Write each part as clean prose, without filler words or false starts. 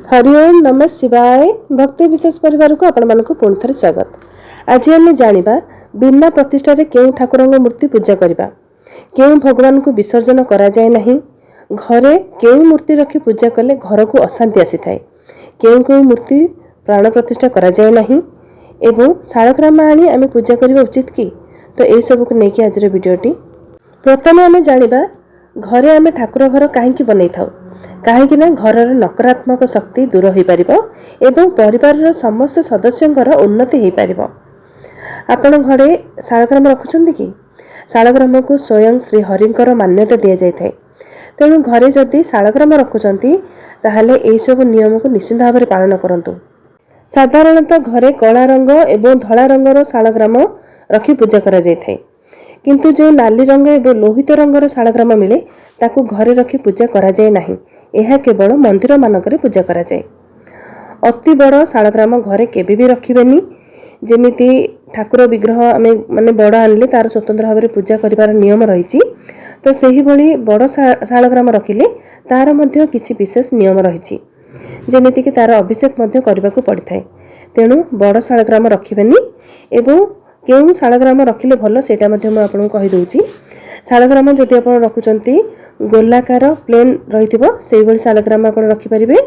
हरिओम नमः शिवाय भक्ति विशेष परिवार को आपण मानक पुणी थे स्वागत। आज आम जाना बिना प्रतिष्ठा केउं ठाकुर मूर्ति पूजा करवा, केउं भगवान को विसर्जन करा जाए नहीं, घरे केउं मूर्ति रखी पूजा कले घर को अशांति आसी थाए, केउं केउं मूर्ति प्राण प्रतिष्ठा करा जाए नहीं एवं शालग्राम आनी आम पूजा करवा उचित कि। तो यह सब को लेकिन आज वीडियोटी प्रथम आम जाना घरे आम ठाकुर घर कहीं बन था कहीं घर नकारात्मक शक्ति दूर हो पार एवं परिवार समस्त सदस्यंकर उन्नति हो पार। आपण घरे शालग्राम रखुचंदी कि शालग्राम को स्वयं श्री हरिंकर मान्यता दि जाए, तेणु घरे जदि शालग्राम रखुचंती ताहले एई सब नियम को निश्चित भाव में पालन करंतु। साधारणतः घरे कला रंग एवं धला रंगर शालग्राम रखी पूजा करा जाय थाए, किंतु जो नाली रंग एवं लोहित रंगर शालग्राम मिले ताकू घरे रखी पूजा करा जाए नहीं, यह केवल मंदिर मानक पूजा करा जाए। अति बड़ शालग्राम घरे केबे भी रखिबेनी, जेमिति ठाकुर विग्रह आम माने बड़ आनले तार स्वतंत्र भाव में पूजा करिवार नियम रही, तो सही भली बड़ शालग्राम रखिले तार मध्य किछि विशेष नियम रही, जेमिति कि तार अभिषेक मध्य करबा को पड़िथाय। तेणु बड़ शालग्राम रखिबेनी एवं केउं शालग्राम रखिले भल सेटा मध्य मैं आपको कहि दउची। शालग्राम जदि आप रखुचंती गोलाकार प्लेन रहिथिबो सेही भली शालग्राम आप रखि परिबे,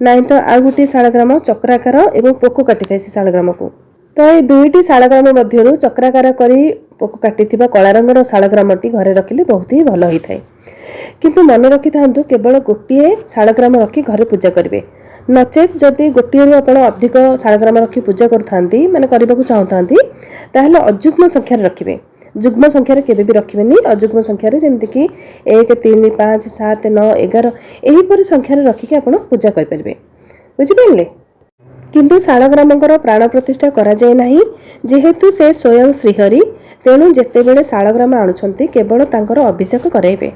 नाइ तो आ गुटी शालग्राम चक्राकार एवं पोको काटि थाए से शालग्राम को। तो ये दुईटी शालग्राम मध्यरु चक्राकार करी पोको काटिथिबा कला रंगर शालग्रामटी घरे रखिले बहुत ही भल होइथाय। किंतु मन रखि थांतु केवल गोटिए शालग्राम रखी घरे पूजा करिवे, नचेत जदि गोटिए आपण अधिक शालग्राम रखी पूजा करथांती माने करबा को चाहथांती ताहले अजुग्म संख्या रखिबे। जुग्म संख्या केबे भी रखिबेनी, अजुग्म संख्या जेमति कि 1 3 5 7 9 11 एही परि संख्या रखिके आपण पूजा कर परिबे, बुझि पाइले। किंतु शालग्रामकर प्राण प्रतिष्ठा करा जाए नहीं, जेहेतु से स्वयं श्रीहरि, तेणु जेते बेले शालग्राम आणुछंती केवल तांकर अभिषेक कराइबे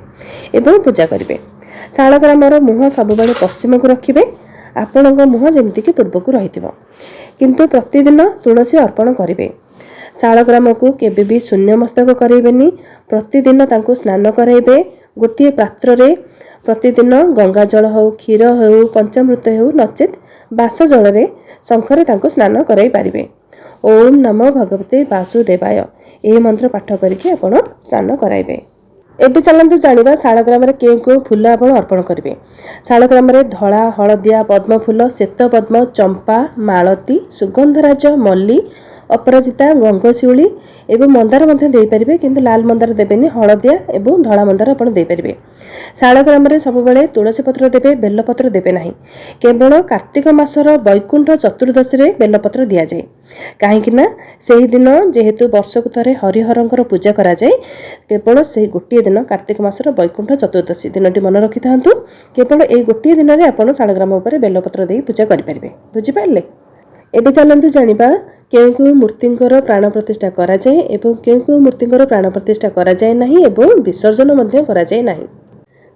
एवं पूजा करिवे। शालग्रामर मुह सबुबले पश्चिम को रखिबे, आपणक मुह जेमति कि पूर्व को रहिथिबो, किंतु प्रतिदिन तुलसी अर्पण करिवे। शालग्राम को केबे भी शून्य मस्तक कराइबेनी, प्रतिदिन तांको स्नान कराइबे। गोटे पात्र रे प्रतिदिन गंगा जल हो, क्षीर हो, पंचामृत हो, नचेत बास जल रे शंखरे तांको स्नान कराई पारिबे। ओम नमो भगवते वासुदेवाय एही मंत्र पाठ करके आपण स्नान कराइबे। एबे चलंतु जानिबा शालग्राम रे केउ फूल आपण अर्पण करिवे। शालग्राम रे धळा, हळदिया, पद्म फूल, श्वेत पद्म, चंपा, मालती, सुगंधराज, मल्ली, अपराजिता, गंगशिउली एवं मंदार मध्य दे परिबे, किंतु लाल मंदार देबेनी, हळदिया एवं धळा मंदार आपण दे परिबे। शालग्राम रे सब बेले तुलसी पत्र देबे, बेल पत्र देबे नाही। केवल कार्तिक मासर वैकुंठ चतुर्दशी रे बेल पत्र दिया जाए, काहेकिना सेही दिन जेहेतु वर्षक थरे हरिहरंकर पूजा करा जाए, केवल सेही गोटिए दिन कार्तिक मासर वैकुंठ चतुर्दशी दिनटी मन रखि थांतु। केवल ए गोटिए दिन रे आपण शालग्राम ऊपर बेल पत्र देई पूजा करि परिबे, बुझि पाइले। एबे चलंतु जानिबा केउ केउ मूर्तिंकर प्राण प्रतिष्ठा करा जाए एवं केउ केउ मूर्तिंकर प्राण प्रतिष्ठा करा जाए नाही एवं विसर्जन मध्य करा जाए नाही।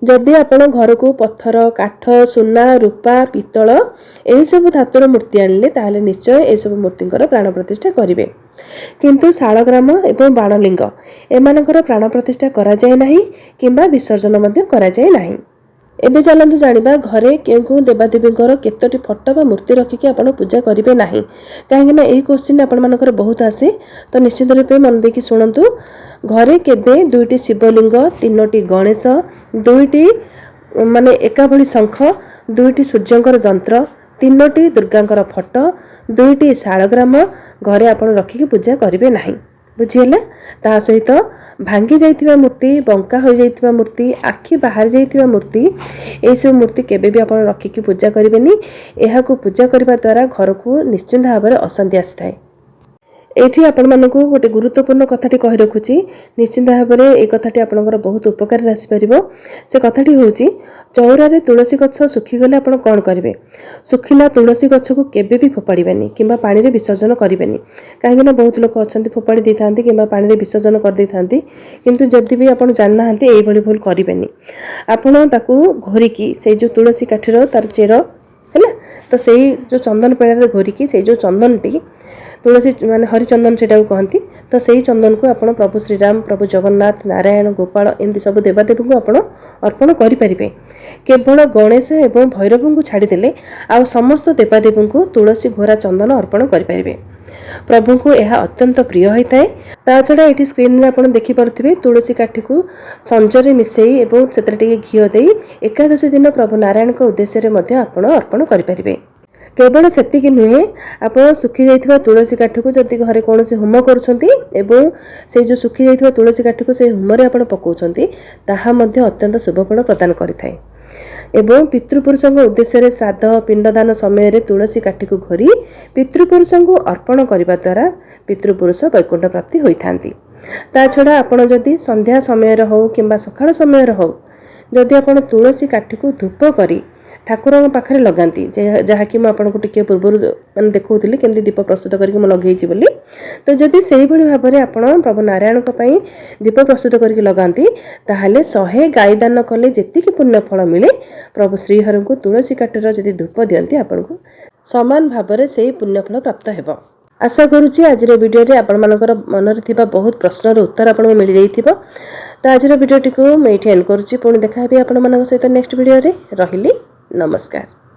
जदि आपण घर को पत्थर, काठ, सुना, रूपा, पितल एही सब धातुर मूर्ति आनिले ताहले निश्चय ए सब मूर्तिंकर प्राण प्रतिष्ठा करिवे, किंतु शालग्राम एवं बाणलिंग एमानकर प्राण प्रतिष्ठा करा जाए नाही किंबा विसर्जन मध्य करा जाए नाही। एबे चलंतु जानिबा घरे केउ केउ देवादेवींकर केतोटी फोटो बा मूर्ति रखिके आपण पूजा करिवे नाही, काहेकि ना एही क्वेश्चन आपण मानकर बहुत आसे। तो निश्चित रूपे मन देकी सुनंतु, घरे केबे दुईटी शिवलिंग, तीनोटी गणेश, दुईटी माने एका भली शंख, दुईटी सूर्यंकर जंत्र, तीनोटी दुर्गांकर फोटो, दुईटी शालग्राम घरे आपण रखिके पूजा करिवे नाही, बुझिएला। ता सहित भांगी जाइथिबा मूर्ति, बंका हो जाइथिबा मूर्ति, आखि बाहर जाइथिबा मूर्ति, ए सब मूर्ति केबे भी आपण रखिके पूजा करिवेनी। एहा को पूजा करबा द्वारा घर को निश्चित भाव में अशांति आसिथाय। एठी आपण मानकु गोटे गुरुत्वपूर्ण कथाटी कहि रखुची, निश्चित भाव में ए कथाटी आपनकर बहुत उपकार आसी परिबो। से कथाटी होउची, चौरा रे तुलसी गछ सुखी गले आपण कोन करिवे। सुखिला तुलसी गछ को केबे भी फोपाड़ीबेनी किंबा पानी रे विसर्जन करिवेनी, काहेकि ना बहुत लोक अछंती फोपाड़ी दै थांती किंबा पानी रे विसर्जन कर दै थांती, किंतु जदि भी आपण जानना हांती एई भली भूल करिवेनी। आपण ताकू घोरिकी से जो तुलसी काठीर तार चेर हैला, तो सेही जो चंदन पेड़ा रे घोरिकी से जो चंदनटी तुलसी माने हरिचंदन से कहती, तो सही चंदन को आप प्रभु श्रीराम, प्रभु जगन्नाथ, नारायण, गोपाल एमती सब देवादेवी को आप अर्पण करें। केवल गणेश एवं भैरव को छाड़देले आउ समस्त देवादेवी को तुलसी घोरा चंदन अर्पण करें। प्रभु को यह अत्यंत प्रिय होता है। ता छड़ा ये स्क्रीन में आप देखिपे तुलसी काठी को संजरे मिसई और से घी दे एकादशी दिन प्रभु नारायण के उद्देश्य आप अर्पण करें। केवल सेतिक नुहे आप सुखी जाइथिबा तुलसी काठी को जदि घरे कौन होम कर जो सुखी जाइथिबा तुलसी काठी को से होम आप पकाउछंती ताहा मध्य अत्यंत शुभफल प्रदान करिथाय। एवं पितृपुरुषों उद्देश्य श्राद्ध पिंडदान समय तुलसी काठी को घोरी पितृपुरुषों को अर्पण करने द्वारा पितृपुरुष वैकुंठ प्राप्ति होता। ता छड़ा आपड़ जदि संध्या समय हो कि सकाळ समय हो जदि आप तुलसी काठी को धूप करी ठाकुर पाखे लगाती जहाँकि मुझे टे पूर्व मैंने देखी केमती दीप प्रस्तुत करके लगे तो जदि से भाव में आप प्रभु नारायण दीप प्रस्तुत करके लगाती ताहले 100 गाई दान कले जी पुण्य फल मिले प्रभु श्रीहर को तुलसी काठर जदि धूप दियंती आपन को समान भाव में से पुण्यफल प्राप्त हो। आशा करुच्ची आज भिडियो आपण मानकर मनरे थिबा बहुत प्रश्नर उत्तर आपको मिल जाइथिबो। तो आज भिडियोटी को मैं एंड करुच्ची पुणी देखा आपण मानक सहित नेक्स्ट भिडियो रे रहिली। नमस्कार।